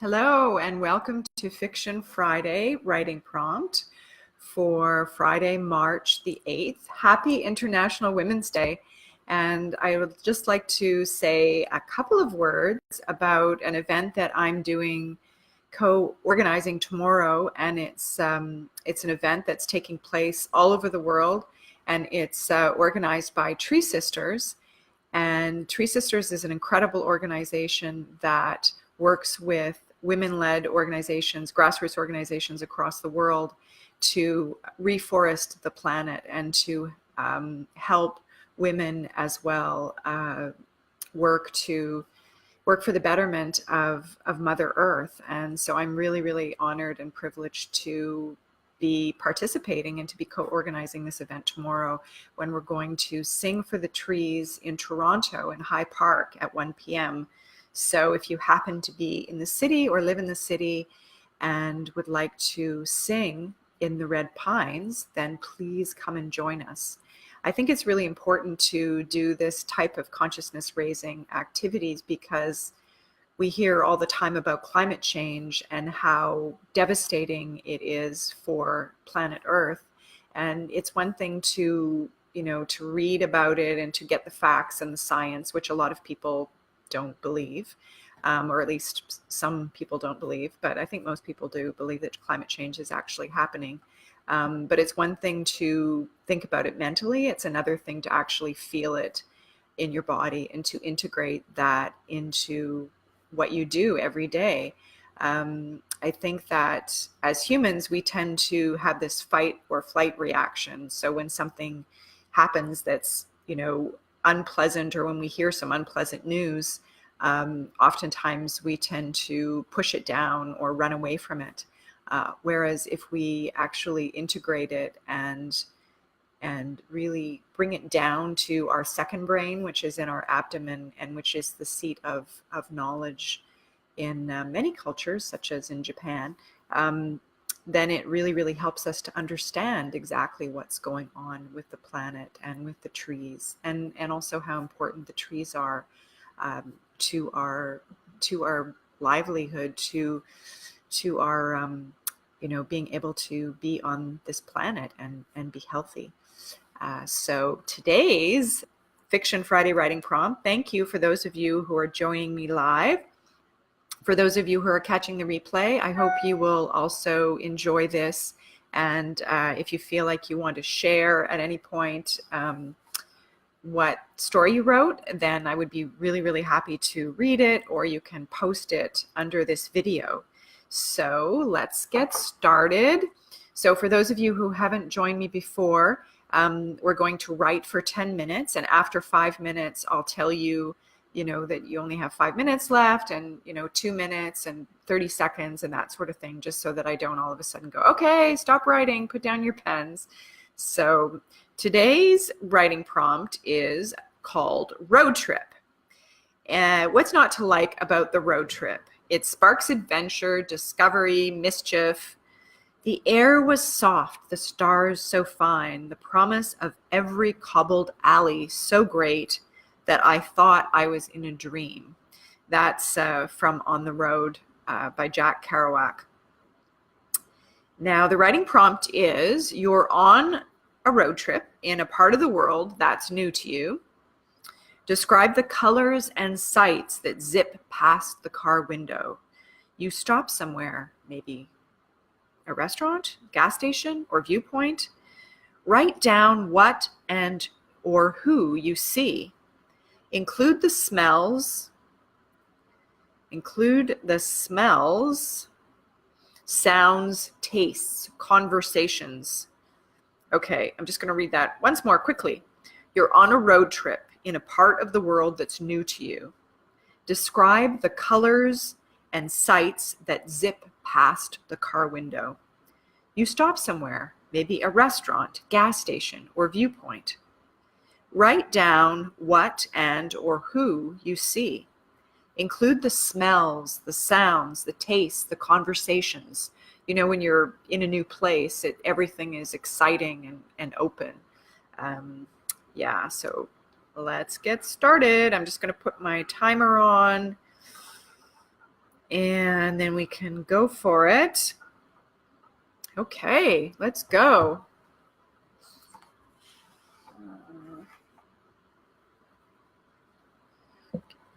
Hello and welcome to Fiction Friday Writing Prompt for Friday, March the 8th. Happy International Women's Day. And I would just like to say a couple of words about an event that I'm doing co-organizing tomorrow. And it's an event that's taking place all over the world. And it's organized by TreeSisters. And TreeSisters is an incredible organization that works with women-led organizations, grassroots organizations across the world to reforest the planet and to help women as well work for the betterment of Mother Earth. And so I'm really, really honored and privileged to be participating and to be co-organizing this event tomorrow when we're going to sing for the trees in Toronto in High Park at 1 p.m. So if you happen to be in the city or live in the city and would like to sing in the Red Pines, then please come and join us. I think it's really important to do this type of consciousness raising activities because we hear all the time about climate change and how devastating it is for planet Earth. And it's one thing to read about it and to get the facts and the science, which a lot of people don't believe, or at least some people don't believe, but I think most people do believe that climate change is actually happening. But it's one thing to think about it mentally. It's another thing to actually feel it in your body and to integrate that into what you do every day. I think that as humans, we tend to have this fight or flight reaction. So when something happens that's, unpleasant, or when we hear some unpleasant news, oftentimes we tend to push it down or run away from it. Whereas if we actually integrate it and really bring it down to our second brain, which is in our abdomen and which is the seat of knowledge in many cultures, such as in Japan, then it really, really helps us to understand exactly what's going on with the planet and with the trees, and also how important the trees are to our livelihood, to our being able to be on this planet and be healthy. So today's Fiction Friday Writing Prompt, thank you for those of you who are joining me live. For those of you who are catching the replay, I hope you will also enjoy this. And if you feel like you want to share at any point what story you wrote, then I would be really, really happy to read it, or you can post it under this video. So let's get started. So for those of you who haven't joined me before, we're going to write for 10 minutes. And after 5 minutes, I'll tell you, that you only have 5 minutes left, and, 2 minutes and 30 seconds and that sort of thing, just so that I don't all of a sudden go, okay, stop writing, put down your pens. So today's writing prompt is called Road Trip. What's not to like about the road trip? It sparks adventure, discovery, mischief. The air was soft, the stars so fine, the promise of every cobbled alley so great that I thought I was in a dream. That's from On the Road by Jack Kerouac. Now, the writing prompt is, you're on a road trip in a part of the world that's new to you. Describe the colors and sights that zip past the car window. You stop somewhere, maybe a restaurant, gas station, or viewpoint. Write down what and or who you see. Include the smells, sounds, tastes, conversations. Okay, I'm just going to read that once more quickly. You're on a road trip in a part of the world that's new to you. Describe the colors and sights that zip past the car window. You stop somewhere, maybe a restaurant, gas station, or viewpoint. Write down what and or who you see. Include the smells, the sounds, the tastes, the conversations. When you're in a new place, everything is exciting and open. So let's get started. I'm just going to put my timer on. And then we can go for it. Okay, let's go.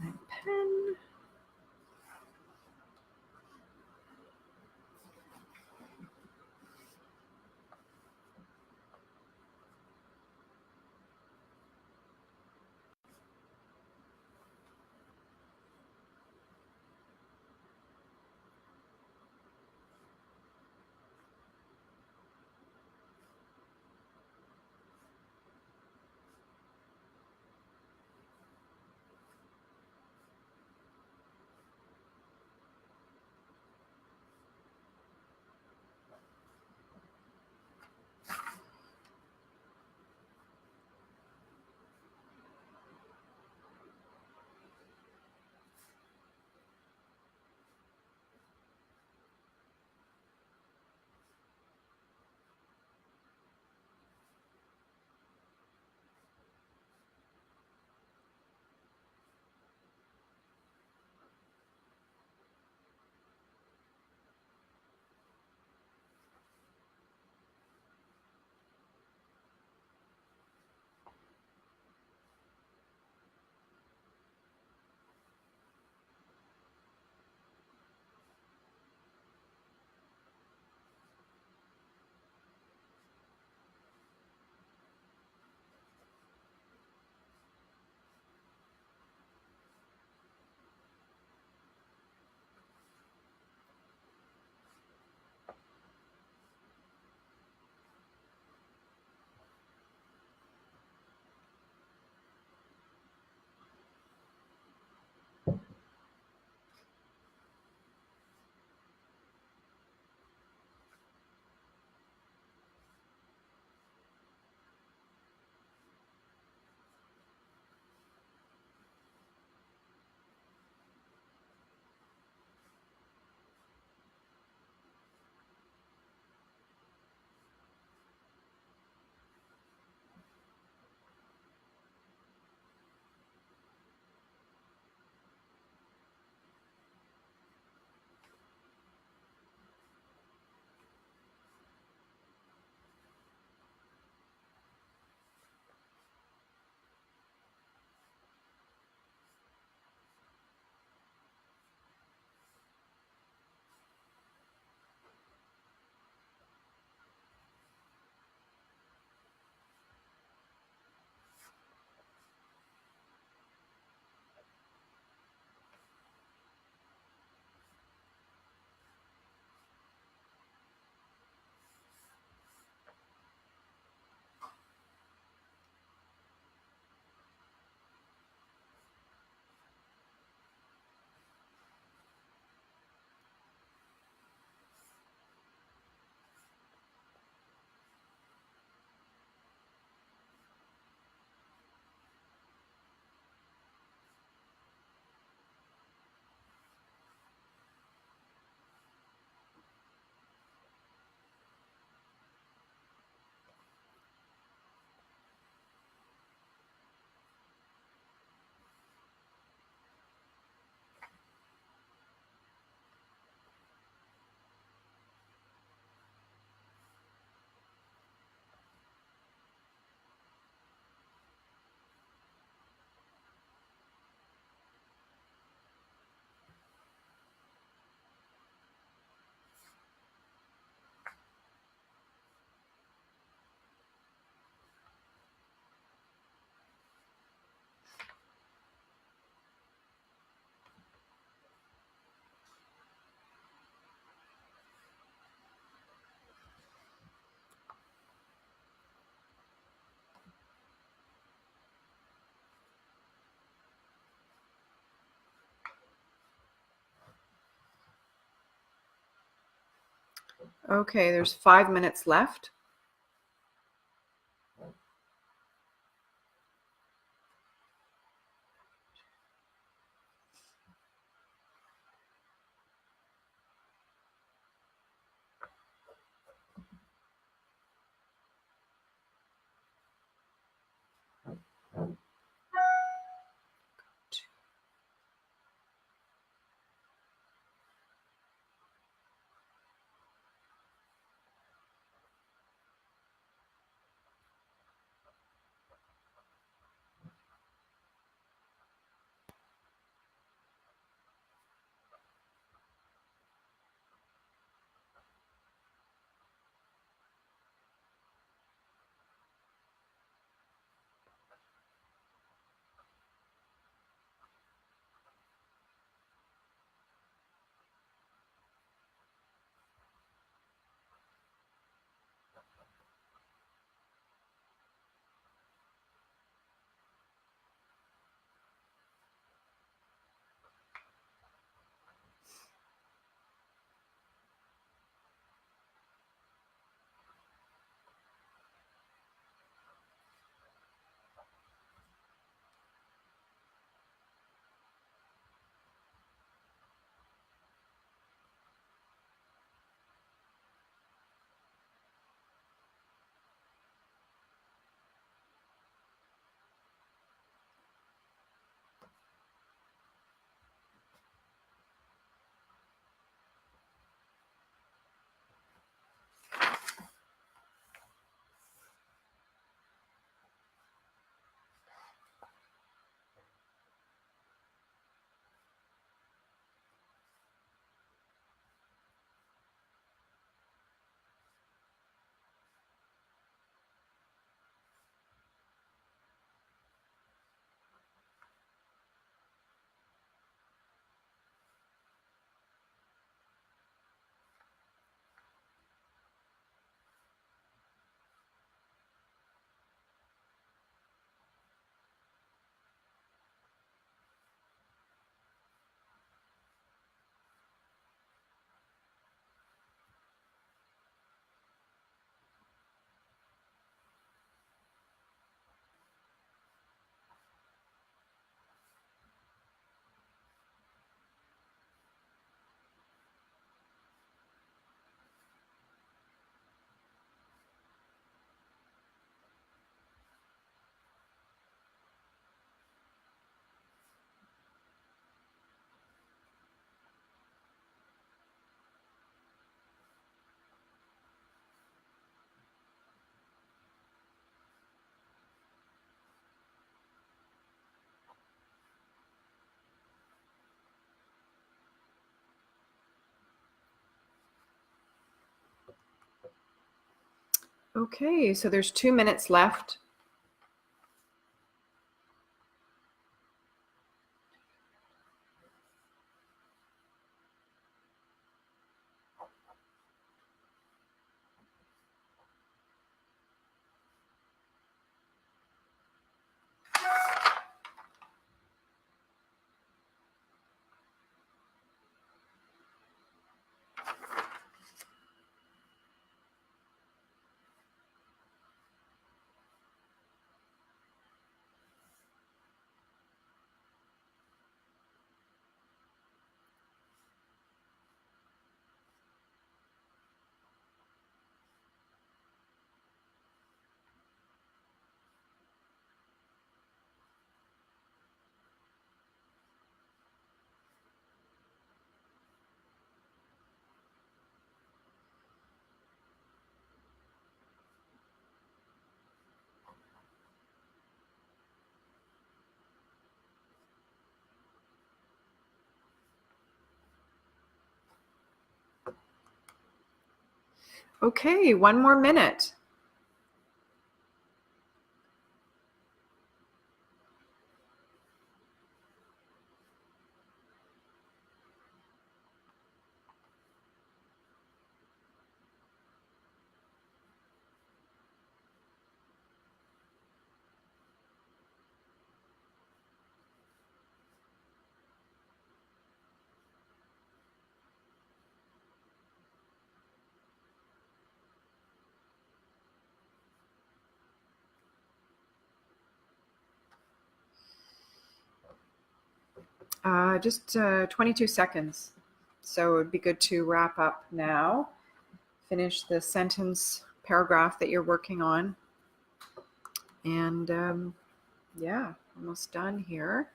My pen. Okay, there's 5 minutes left. Okay, so there's 2 minutes left. Okay, 1 more minute. Just 22 seconds. So it would be good to wrap up now. Finish the sentence paragraph that you're working on. And yeah, almost done here.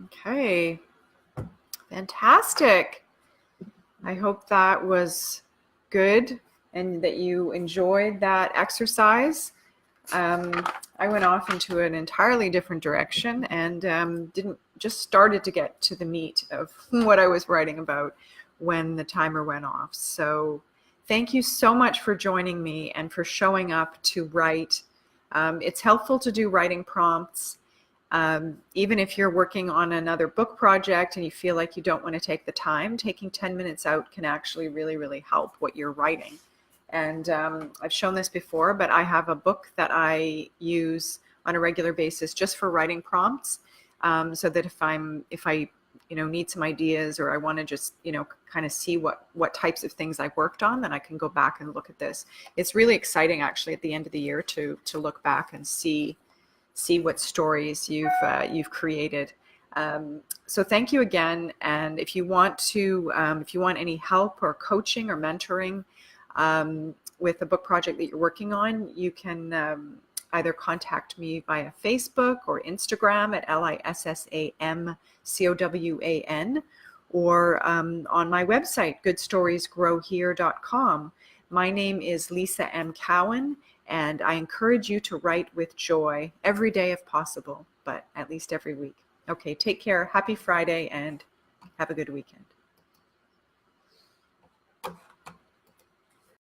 Okay, fantastic. I hope that was good and that you enjoyed that exercise. I went off into an entirely different direction and didn't just started to get to the meat of what I was writing about when the timer went off. So thank you so much for joining me and for showing up to write. It's helpful to do writing prompts. Even if you're working on another book project and you feel like you don't want to take the time, taking 10 minutes out can actually really, really help what you're writing. And I've shown this before, but I have a book that I use on a regular basis just for writing prompts, so that if I need some ideas, or I want to just kind of see what types of things I've worked on, then I can go back and look at this. It's really exciting actually at the end of the year to look back and see what stories you've created. So thank you again. And if you want any help or coaching or mentoring with the book project that you're working on, you can either contact me via Facebook or Instagram at LISSAMCOWAN, or on my website, goodstoriesgrowhere.com. My name is Lisa M. Cowan, and I encourage you to write with joy every day if possible, but at least every week. Okay, take care. Happy Friday and have a good weekend.